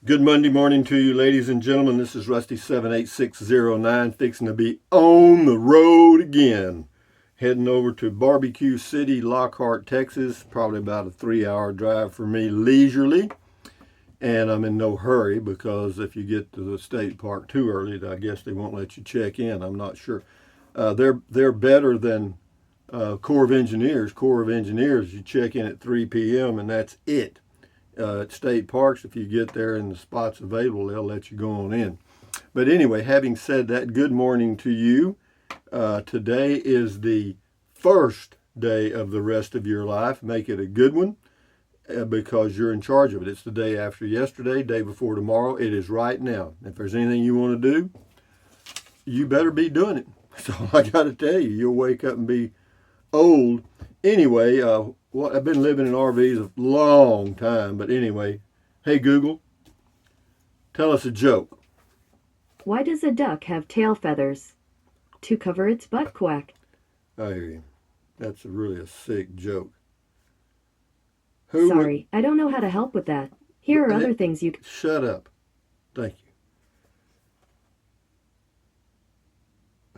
Good Monday morning to you, ladies and gentlemen. This is Rusty 78609, fixing to be on the road again. Heading over to Barbecue City, Lockhart, Texas. Probably about a 3-hour drive for me leisurely. And I'm in no hurry because if you get to the state park too early, I guess they won't let you check in. I'm not sure. They're better than Corps of Engineers. Corps of Engineers, you check in at 3 p.m. and that's it. At state parks, if you get there and the spot's available, they'll let you go on in. But anyway, having said that, good morning to you. Today is the first day of the rest of your life. Make it a good one because you're in charge of it. It's the day after yesterday, day before tomorrow. It is right now. If there's anything you want to do, you better be doing it. So I got to tell you, you'll wake up and be old. Anyway, I've been living in RVs a long time, but anyway, hey Google, tell us a joke. Why does a duck have tail feathers? To cover its butt quack. I hear you. That's really a sick joke. Sorry, I don't know how to help with that. Here are other things you can... Shut up. Thank you.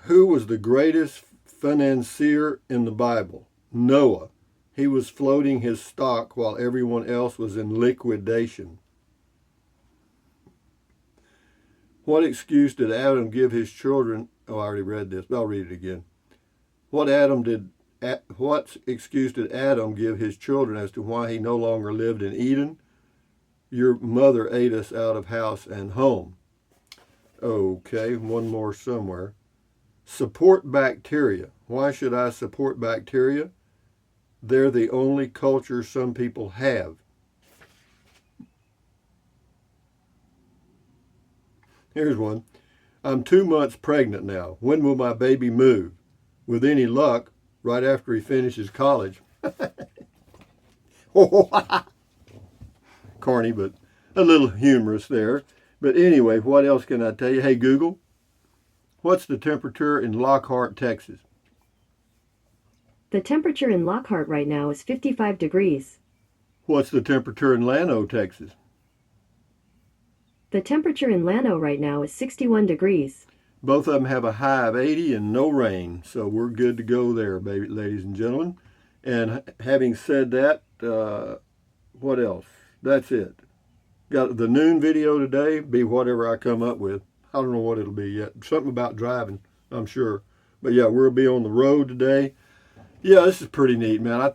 Who was the greatest financier in the Bible? Noah. He was floating his stock while everyone else was in liquidation. What excuse did Adam give his children? Oh, I already read this, but I'll read it again. What excuse did Adam give his children as to why he no longer lived in Eden? Your mother ate us out of house and home. Okay, one more somewhere. Support bacteria. Why should I support bacteria? They're the only culture some people have. Here's one. I'm 2 months pregnant now. When will my baby move? With any luck, right after he finishes college. Corny, but a little humorous there. But anyway, what else can I tell you? Hey, Google, what's the temperature in Lockhart, Texas? The temperature in Lockhart right now is 55 degrees. What's the temperature in Llano, Texas? The temperature in Llano right now is 61 degrees. Both of them have a high of 80 and no rain, so we're good to go there, baby, ladies and gentlemen. And having said that, what else? That's it. Got the noon video today, be whatever I come up with. I don't know what it'll be yet. Something about driving, I'm sure. But yeah, we'll be on the road today. Yeah, this is pretty neat, man. I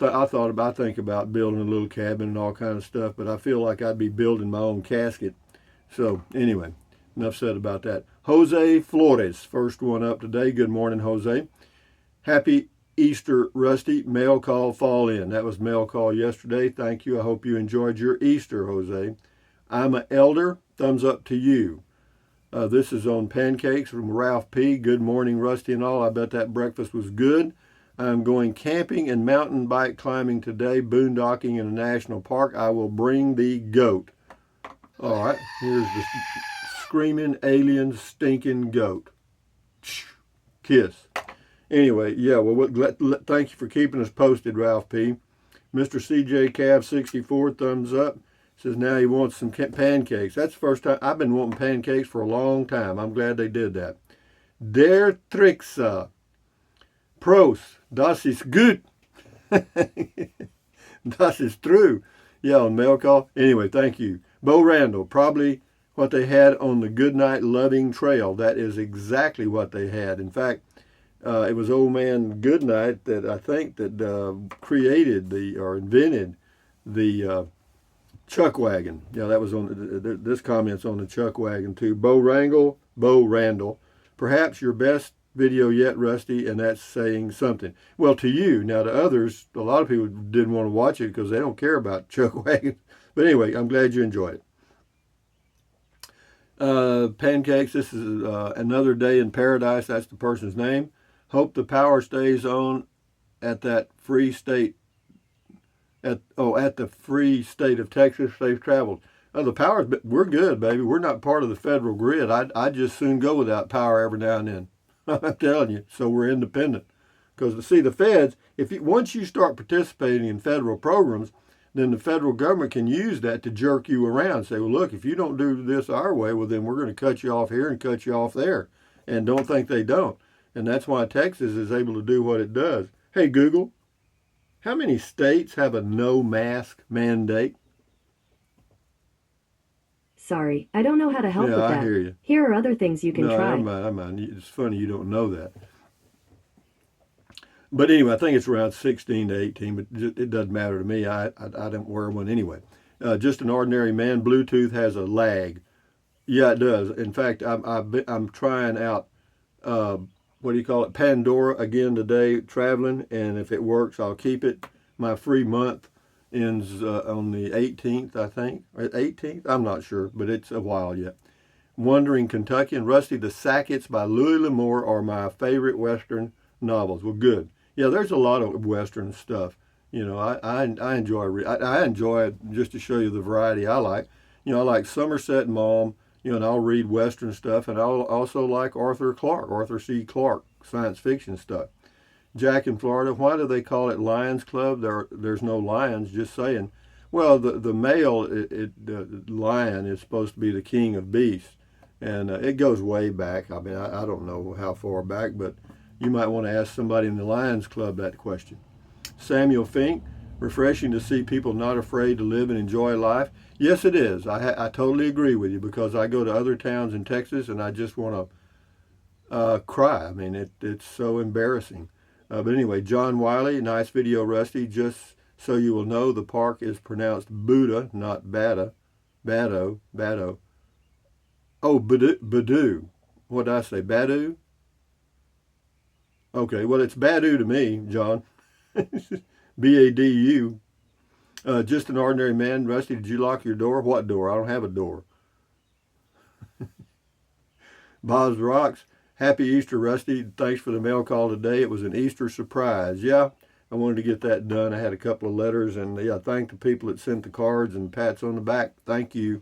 think about building a little cabin and all kind of stuff, but I feel like I'd be building my own casket. So anyway, enough said about that. Jose Flores, first one up today. Good morning, Jose. Happy Easter, Rusty. Mail call, fall in. That was mail call yesterday. Thank you. I hope you enjoyed your Easter, Jose. I'm an elder. Thumbs up to you. This is on pancakes from Ralph P. Good morning, Rusty and all. I bet that breakfast was good. I'm going camping and mountain bike climbing today, boondocking in a national park. I will bring the goat. All right, here's the screaming alien stinking goat. Kiss. Anyway, yeah, well, thank you for keeping us posted, Ralph P. Mr. CJ Cab 64, thumbs up. Says now he wants some pancakes. That's the first time. I've been wanting pancakes for a long time. I'm glad they did that. Der Trixa. Prost. Das ist gut. Das ist true. Yeah, on mail call. Anyway, thank you. Bo Randall, probably what they had on the Goodnight Loving Trail. That is exactly what they had. In fact, it was old man Goodnight that I think that created or invented the chuck wagon. Yeah, that was on this comment's on the chuck wagon too. Bo Randall, perhaps your best video yet, Rusty, and that's saying something. Well, to you. Now, to others, a lot of people didn't want to watch it because they don't care about chuck wagons. But anyway, I'm glad you enjoyed it. Pancakes, this is another day in paradise. That's the person's name. Hope the power stays on at that free state. At the free state of Texas. Safe travels. The power's, we're good, baby. We're not part of the federal grid. I'd just soon go without power every now and then. I'm telling you. So we're independent. Because see, the feds, once you start participating in federal programs, then the federal government can use that to jerk you around. Say, well, look, if you don't do this our way, well, then we're going to cut you off here and cut you off there. And don't think they don't. And that's why Texas is able to do what it does. Hey, Google, how many states have a no mask mandate? Sorry, I don't know how to help Yeah, with I that. hear you. Here are other things you can No, try. never mind. It's funny you don't know that. But anyway, I think it's around 16 to 18, but it doesn't matter to me. I don't wear one anyway. Just an ordinary man. Bluetooth has a lag. Yeah, it does. In fact, I'm trying out, what do you call it, Pandora again today, traveling, and if it works, I'll keep it. My free month ends on the 18th, I think. Or 18th? I'm not sure, but it's a while yet. Wandering Kentucky and Rusty the Sackets by Louis L'Amour are my favorite Western novels. Well, good. Yeah, there's a lot of Western stuff. You know, I enjoy I enjoy it just to show you the variety I like. You know, I like Somerset Maugham. You know, and I'll read Western stuff, and I'll also like Arthur C. Clarke, science fiction stuff. Jack in Florida, why do they call it Lions Club? There's no lions, just saying. Well, the male the lion is supposed to be the king of beasts, and it goes way back. I mean, I don't know how far back, but you might want to ask somebody in the Lions Club that question. Samuel Fink, refreshing to see people not afraid to live and enjoy life. Yes, it is. I totally agree with you, because I go to other towns in Texas and I just want to cry. I mean, it's so embarrassing. But anyway, John Wiley, nice video, Rusty. Just so you will know, the park is pronounced Buddha, not Bada. Bado. Oh, Badu. What did I say? Badu? Okay, well, it's Badu to me, John. B-A-D-U. Just an ordinary man. Rusty, did you lock your door? What door? I don't have a door. Bob's Rocks. Happy Easter, Rusty. Thanks for the mail call today. It was an Easter surprise. Yeah, I wanted to get that done. I had a couple of letters, and yeah, thank the people that sent the cards and pats on the back. Thank you.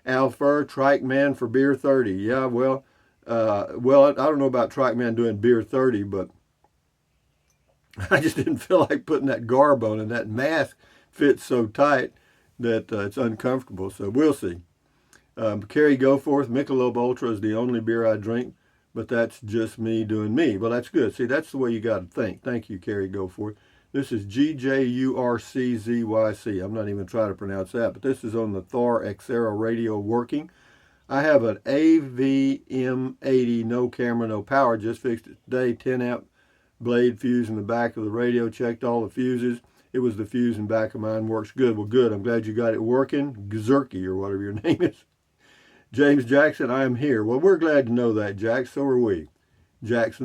Al Fur, Trike Man for Beer 30. Yeah, well, I don't know about Trike Man doing Beer 30, but I just didn't feel like putting that garb on, and that mask fits so tight that it's uncomfortable. So we'll see. Carrie Goforth, Michelob Ultra is the only beer I drink, but that's just me doing me. Well, that's good. See, that's the way you got to think. Thank you, Carrie Goforth. This is GJURCZYC. I'm not even trying to pronounce that, but this is on the Thor Xero radio working. I have an AVM80, no camera, no power. Just fixed it today. 10 amp blade fuse in the back of the radio. Checked all the fuses. It was the fuse in back of mine. Works good. Well, good. I'm glad you got it working. Gzerky, or whatever your name is. James Jackson, I am here. Well, we're glad to know that, Jack. So are we. James,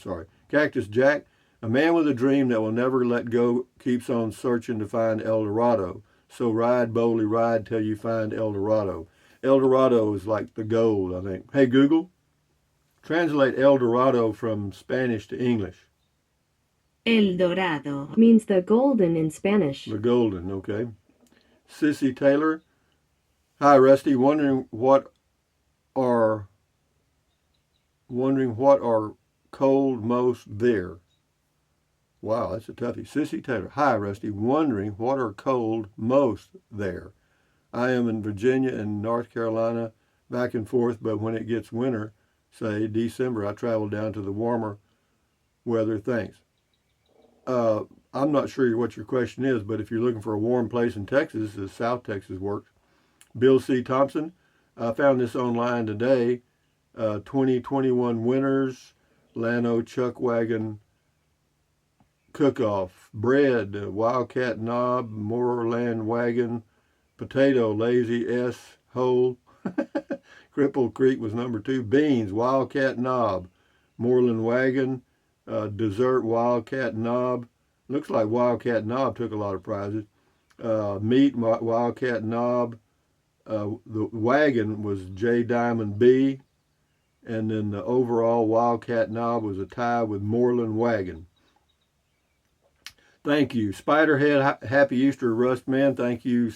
sorry. Cactus Jack, a man with a dream that will never let go, keeps on searching to find El Dorado. So ride boldly, ride till you find El Dorado. El Dorado is like the gold, I think. Hey, Google, translate El Dorado from Spanish to English. El Dorado. Means the golden in Spanish. The golden, okay. Sissy Taylor, hi, Rusty. Wondering what are cold most there. Wow, that's a toughie. Sissy Taylor, hi, Rusty. Wondering what are cold most there. I am in Virginia and North Carolina, back and forth, but when it gets winter, say December, I travel down to the warmer weather. Thanks. I'm not sure what your question is, but if you're looking for a warm place in Texas, South Texas works. Bill C. Thompson, I found this online today. 2021 Winners Llano Chuck Wagon Cook-Off. Bread, Wildcat Knob, Moorland Wagon, Potato, Lazy S, Hole. Cripple Creek was number 2. Beans, Wildcat Knob, Moorland Wagon, Dessert, Wildcat Knob. Looks like Wildcat Knob took a lot of prizes. Meat, Wildcat Knob. The wagon was J Diamond B. And then the overall Wildcat Knob was a tie with Moorland Wagon. Thank you. Spiderhead, happy Easter, Rust Man. Thank you,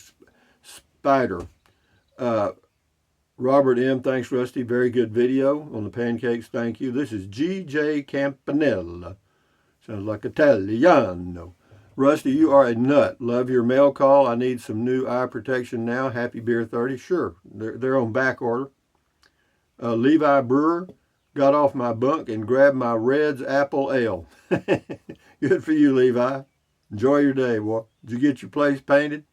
Spider. Robert M., thanks, Rusty. Very good video on the pancakes. Thank you. This is G.J. Campanella. Sounds like Italiano. Rusty, you are a nut. Love your mail call. I need some new eye protection now. Happy Beer 30. Sure, they're on back order. Levi Brewer, got off my bunk and grabbed my Red's Apple Ale. Good for you, Levi. Enjoy your day, boy. Did you get your place painted?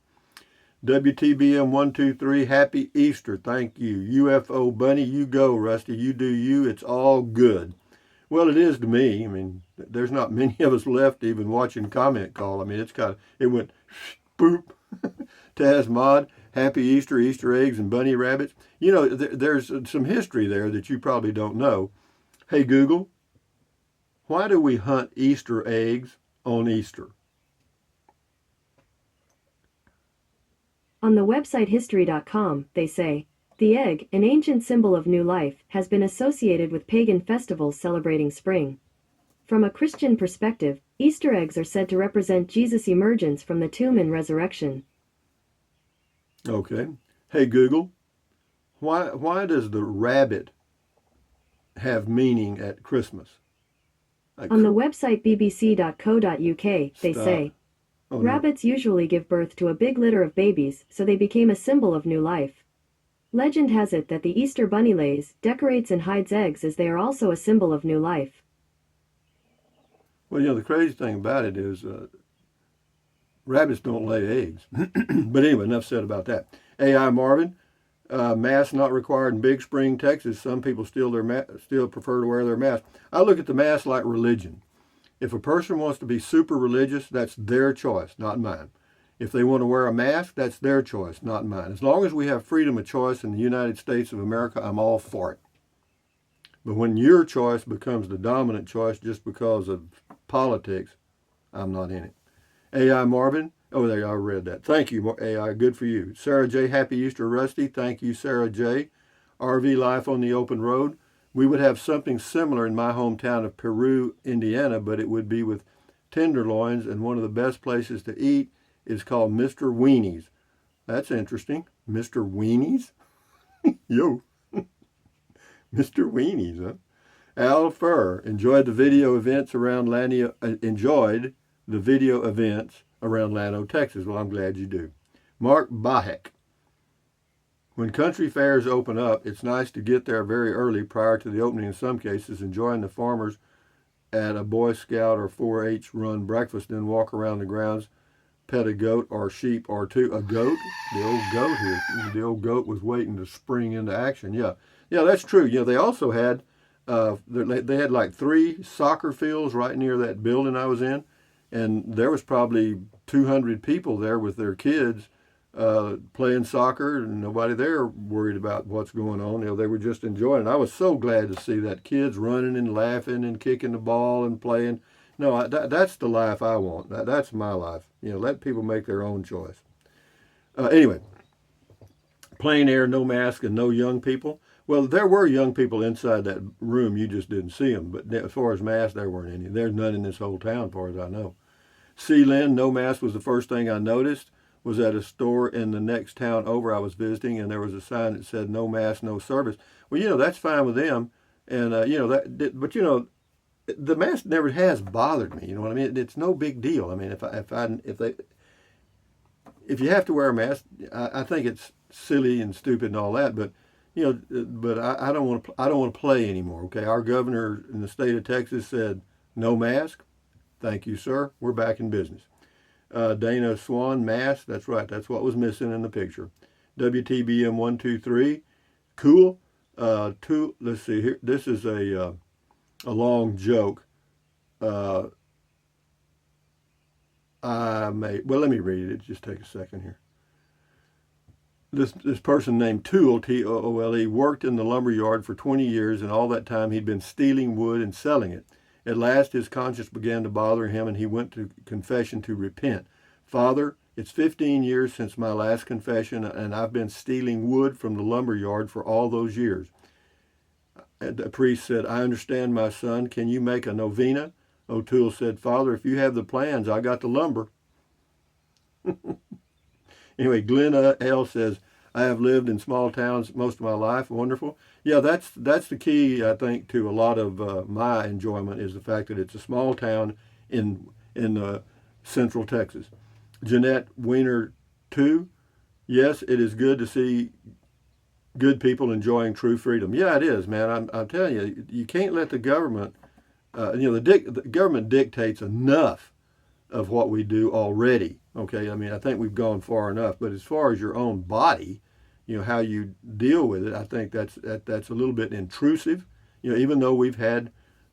WTBM 123, happy Easter. Thank you. UFO Bunny, you go, Rusty. You do you. It's all good. Well, it is to me. I mean, there's not many of us left even watching comment call. I mean, it went boop. Taz Mod, happy Easter, Easter eggs and bunny rabbits. You know, there's some history there that you probably don't know. Hey, Google, why do we hunt Easter eggs on Easter? On the website history.com, they say, the egg, an ancient symbol of new life, has been associated with pagan festivals celebrating spring. From a Christian perspective, Easter eggs are said to represent Jesus' emergence from the tomb and resurrection. Okay. Hey, Google, why does the rabbit have meaning at Christmas? On the website bbc.co.uk, they say, Oh, no. rabbits usually give birth to a big litter of babies, so they became a symbol of new life. Legend has it that the Easter bunny lays, decorates and hides eggs as they are also a symbol of new life. Well, you know, the crazy thing about it is rabbits don't lay eggs. But anyway, enough said about that. AI Marvin, mask not required in Big Spring, Texas. Some people still prefer to wear their mask. I look at the mask like religion. If a person wants to be super religious, that's their choice, not mine. If they want to wear a mask, that's their choice, not mine. As long as we have freedom of choice in the United States of America, I'm all for it. But when your choice becomes the dominant choice just because of politics, I'm not in it. AI Marvin, oh, there, I read that. Thank you, AI, good for you. Sarah J, happy Easter, Rusty. Thank you, Sarah J. RV life on the open road. We would have something similar in my hometown of Peru, Indiana, but it would be with tenderloins, and one of the best places to eat is called Mr. Weenie's. That's interesting. Mr. Weenie's? Yo. Mr. Weenie's, huh? Al Furr enjoyed the video events around Llano, Texas. Well, I'm glad you do. Mark Bahek. When country fairs open up, it's nice to get there very early prior to the opening in some cases, enjoying the farmers at a Boy Scout or 4-H run breakfast, then walk around the grounds, pet a goat or sheep or two. A goat? The old goat here. The old goat was waiting to spring into action. Yeah, that's true. You know, they also had, they had like 3 soccer fields right near that building I was in, and there was probably 200 people there with their kids playing soccer, and nobody there worried about what's going on. You know, they were just enjoying it. I was so glad to see that kids running and laughing and kicking the ball and playing. No, that's the life I want. That's my life. You know, let people make their own choice. Anyway, plain air, no mask, and no young people. Well, there were young people inside that room. You just didn't see them. But as far as masks, there weren't any. There's none in this whole town, as far as I know. C. Lynn, no mask was the first thing I noticed. Was at a store in the next town over I was visiting, and there was a sign that said no mask, no service. Well, you know, that's fine with them. And, you know, but, you know, the mask never has bothered me. You know what I mean? It's no big deal. I mean, if you have to wear a mask, I think it's silly and stupid and all that. But you know, but I don't want to play anymore. Okay, our governor in the state of Texas said no mask. Thank you, sir. We're back in business. Dana Swan, mask. That's right. That's what was missing in the picture. WTBM 123. Cool. Let's see here. This is a long joke. Well, let me read it. Just take a second here. This person named Toole, Toole, worked in the lumber yard for 20 years, and all that time he'd been stealing wood and selling it. At last his conscience began to bother him, and he went to confession to repent. Father, it's 15 years since my last confession, and I've been stealing wood from the lumber yard for all those years. The priest said, I understand, my son. Can you make a novena? O'Toole said, Father, if you have the plans, I got the lumber. Anyway, Glenn L. says, I have lived in small towns most of my life. Wonderful. Yeah, that's the key, I think, to a lot of my enjoyment is the fact that it's a small town in Central Texas. Jeanette Weiner 2, yes, it is good to see good people enjoying true freedom. Yeah, it is, man. I'm telling you, you can't let the government, the government dictates enough of what we do already. Okay, I mean, I think we've gone far enough. But as far as your own body, how you deal with it, I think that's a little bit intrusive. Even though we've had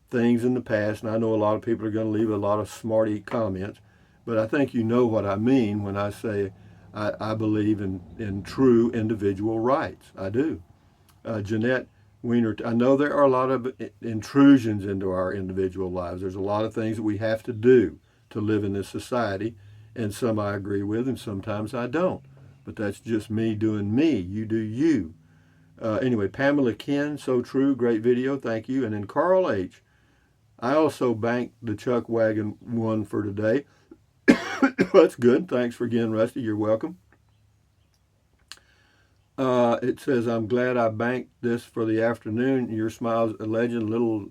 things in the past, and I know a lot of people are going to leave a lot of smarty comments, but I think you know what I mean when I say I believe in true individual rights. I do. Jeanette Weiner, I know there are a lot of intrusions into our individual lives. There's a lot of things that we have to do to live in this society, and some I agree with, and sometimes I don't. But that's just me doing me. You do you. Anyway, Pamela Ken, so true, great video, thank you. And then Carl H. I also banked the Chuck Wagon one for today. That's good. Thanks for again, Rusty. You're welcome. It says, I'm glad I banked this for the afternoon. Your smile's a legend. Little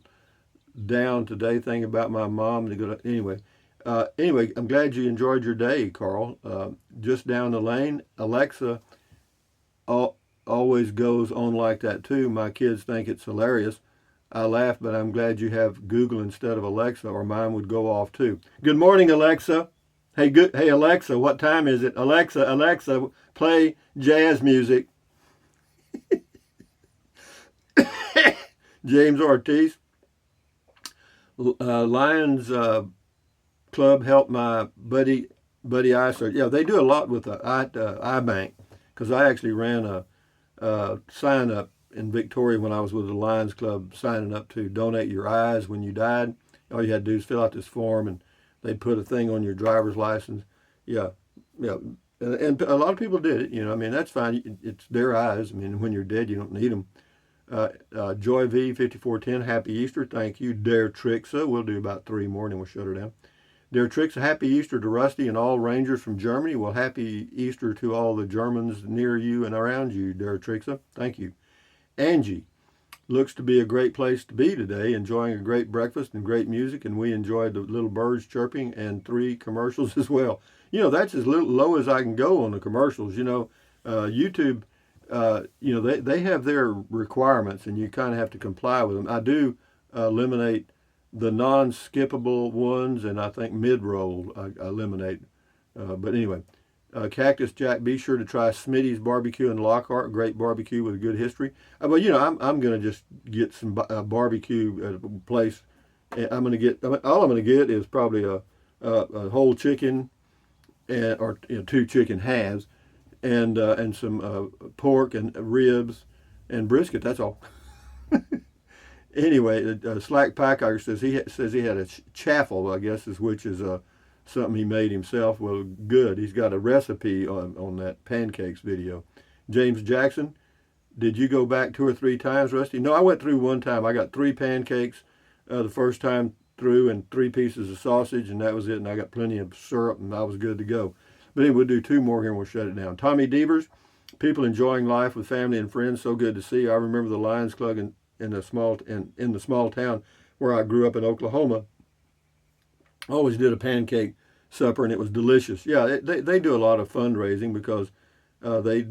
down today thinking about my mom. Anyway, I'm glad you enjoyed your day, Carl. Just down the lane, Alexa always goes on like that too. My kids think it's hilarious. I laugh, but I'm glad you have Google instead of Alexa, or mine would go off too. Good morning, Alexa. Hey Alexa, what time is it? Alexa, play jazz music. James Ortiz. Lions Club helped my buddy iSearch. Yeah, they do a lot with iBank, because I actually ran a sign up in Victoria when I was with the Lions Club, signing up to donate your eyes when you died. All you had to do is fill out this form, and they'd put a thing on your driver's license. Yeah. And a lot of people did it. I mean, that's fine. It's their eyes. I mean, when you're dead, you don't need them. Joy V 5410, happy Easter. Thank you. Dare Trixa. We'll do about 3 more and then we'll shut her down. Dare Trixa, happy Easter to Rusty and all Rangers from Germany. Well, happy Easter to all the Germans near you and around you, Dare Trixa. Thank you. Angie, looks to be a great place to be today, enjoying a great breakfast and great music, and we enjoyed the little birds chirping and 3 commercials as well. That's as low as I can go on the commercials. YouTube, they have their requirements, and you kind of have to comply with them. I do eliminate the non-skippable ones, and I think mid-roll I eliminate. But anyway, Cactus Jack, be sure to try Smitty's Barbecue in Lockhart, great barbecue with a good history. I'm going to just get some barbecue at a place. All I'm going to get is probably a whole chicken, or 2 chicken halves, and some pork and ribs and brisket. That's all. Anyway, Slack Packer says he had a chaffle, I guess, which is something he made himself. Well, good. He's got a recipe on that pancakes video. James Jackson, did you go back 2 or 3 times, Rusty? No, I went through one time. I got 3 pancakes the first time through, and 3 pieces of sausage, and that was it. And I got plenty of syrup, and I was good to go. But anyway, we'll do 2 more here and we'll shut it down. Tommy Devers, people enjoying life with family and friends. So good to see. I remember the Lions Club in the small town where I grew up in Oklahoma. Always did a pancake supper, and it was delicious. Yeah, they do a lot of fundraising because they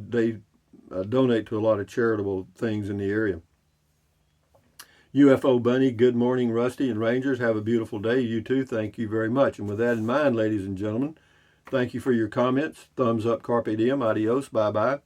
donate to a lot of charitable things in the area. UFO Bunny, good morning, Rusty and Rangers. Have a beautiful day. You too. Thank you very much. And with that in mind, ladies and gentlemen, thank you for your comments. Thumbs up, carpe diem, adios, bye-bye.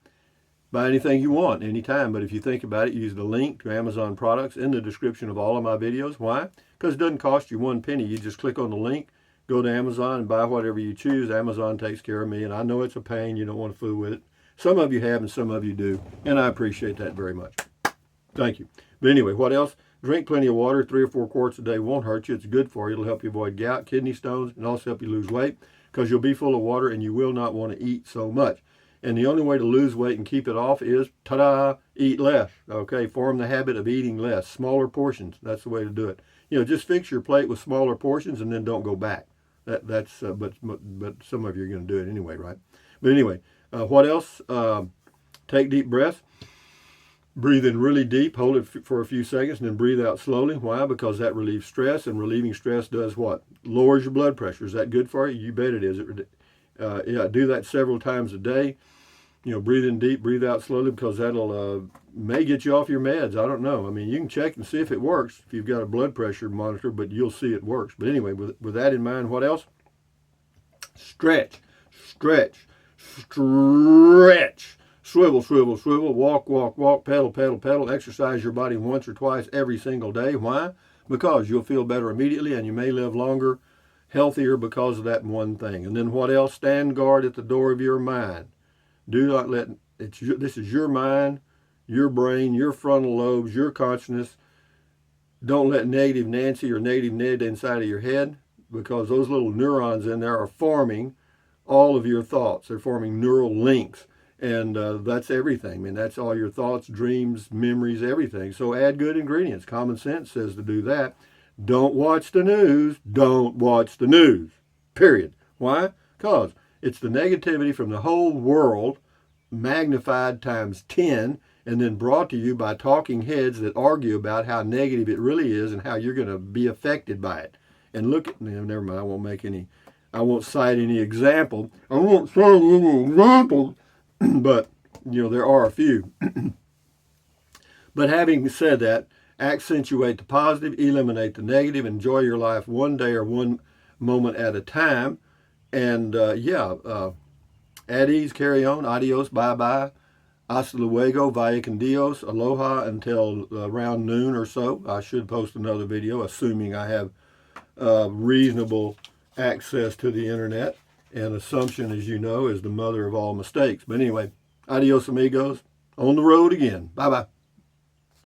Buy anything you want, anytime. But if you think about it, use the link to Amazon products in the description of all of my videos. Why? Because it doesn't cost you 1 penny. You just click on the link, go to Amazon, and buy whatever you choose. Amazon takes care of me, and I know it's a pain. You don't want to fool with it. Some of you have, and some of you do, and I appreciate that very much. Thank you. But anyway, what else? Drink plenty of water. 3 or 4 quarts a day won't hurt you. It's good for you. It'll help you avoid gout, kidney stones, and also help you lose weight, because you'll be full of water and you will not want to eat so much. And the only way to lose weight and keep it off is, ta-da, eat less. Okay, form the habit of eating less. Smaller portions. That's the way to do it. Just fix your plate with smaller portions and then don't go back. But some of you are going to do it anyway, right? But anyway, what else? Take deep breaths. Breathe in really deep, hold it for a few seconds, and then breathe out slowly. Why? Because that relieves stress, and relieving stress does what? Lowers your blood pressure. Is that good for you? You bet it is. Yeah, do that several times a day. Breathe in deep, breathe out slowly, because that'll may get you off your meds. I don't know. I mean, you can check and see if it works if you've got a blood pressure monitor, but you'll see it works. But anyway, with that in mind, what else? Stretch, stretch, stretch. Swivel, swivel, swivel, walk, walk, walk, pedal, pedal, pedal. Exercise your body once or twice every single day. Why? Because you'll feel better immediately, and you may live longer, healthier because of that one thing. And then what else? Stand guard at the door of your mind. Do not let this is your mind, your brain, your frontal lobes, your consciousness. Don't let negative Nancy or negative Ned inside of your head, because those little neurons in there are forming all of your thoughts. They're forming neural links. And that's everything. I mean, that's all your thoughts, dreams, memories, everything. So add good ingredients. Common sense says to do that. Don't watch the news. Don't watch the news. Period. Why? Because it's the negativity from the whole world magnified times 10 and then brought to you by talking heads that argue about how negative it really is and how you're going to be affected by it. And look at, never mind, I won't cite any example. But, there are a few. But having said that, accentuate the positive, eliminate the negative, enjoy your life one day or one moment at a time. And at ease, carry on, adios, bye-bye, hasta luego, vaya con Dios, aloha until around noon or so. I should post another video, assuming I have reasonable access to the internet. And assumption, as you know, is the mother of all mistakes. But anyway, adios, amigos. On the road again. Bye-bye.